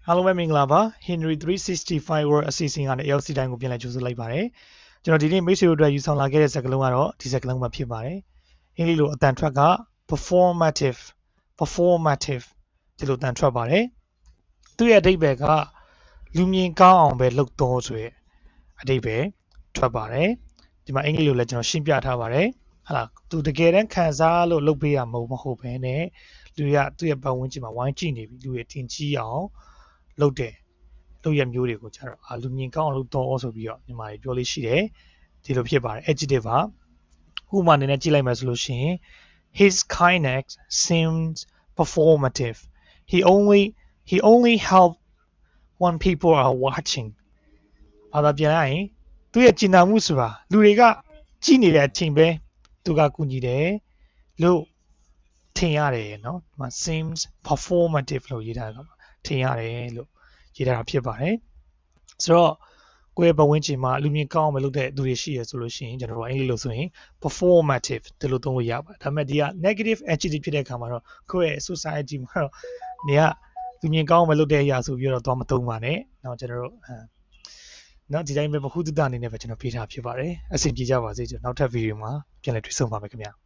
အားလုံးပဲမင်္ဂလာပါ Henry 365 World အစီအစဉ်ကနေ LC တိုင်းကိုပြန်လည်ကြိုဆိုလိုက်ပါတယ်ကျွန်တော်ဒီနေ့မိတ်ဆွေတို့အတွက်ယူဆောင်လာခဲ့တဲ့စကားလုံးကတော့ဒီစကားလုံးပဲဖြစ်ပါတယ်အင်္ဂလိပ်လိုအတန်ထွက်က performative ဒီလိုအတန်ထွက်ပါတယ်သူ့ရဲ့အဓိပ္ပာယ်ကလူမြင်ကောင်းအောင်ပဲလုပ်တော့ဆိုရဲအဓိပ္ပာယ်ထွက်ပါတယ်ဒီမှာအင်္ဂလိပ်လိုလည်းကျွန်တော်ရှင်းပြထားပါတယ်ဟာလားသူတကယ်တမ်းခံစားလို့လုပ်ပေးရမဟုတ်ဘဲနဲ့လူရသူ့ရဲ့ပတ်ဝန်းကျင်မှာဝိုင်းကြည့်နေပြီလူရဲ့ထင်ကြီးအောင်လုပ်တဲ့လုပ်ရမျိုးတွေကိုကျတော့လူမြင်ကောင်းအောင်လုပ်တော့ဆိုပြီးတော့ညီမတွေပြောလို့ရှိတယ်ဒီလိုဖြစ်ပါတယ် adjective ပါဥပမာအနေနဲ့ကြည့်လိုက်မယ်ဆိုလို့ရှိရင် his kindness seems performative he only help when people are watching ဘာသာပြန်လိုက်ရင်သူ့ရဲ့ကျင်နာမှုဆိုတာလူတွေကကြည့်နေတဲ့အချိန်ပဲသူကကူညီတယ်လို့ထင်ရတယ်เนาะဒီမှာ seems performative လို့ရေးထားတာထင်ရတယ်လို့ရေးထားတာဖြစ်ပါတယ်ဆိုတော့ကိုယ့်ရဲ့ပတ်ဝန်းကျင်မှာလူမြင်ကောင်းအောင်မလုပ်တဲ့သူတွေရှိရဆိုလို့ရှိရင်ကျွန်တော်တို့အင်္ဂလိပ်လိုဆိုရင် performative ဒီလိုသုံးလို့ရပါတယ်ဒါပေမဲ့ဒီက negative adjective ဖြစ်တဲ့အခါမှာတော့ကိုယ့်ရဲ့ society မှာတော့နေကလူမြင်ကောင်းအောင်မလုပ်တဲ့အရာဆိုပြီးတော့သွားမသုံးပါနဲ့เนาะကျွန်တော်တို့နော်ဒီတိုင်းပဲမဟုတ်တူတာအနေနဲ့ပဲကျွန်တော်ပေးထားဖြစ်ပါတယ်အဆင်ပြေကြပါစေကျွန်တော်နောက်ထပ်ဗီဒီယိုမှာပြန်လည်တွေ့ဆုံပါမယ်ခင်ဗျာ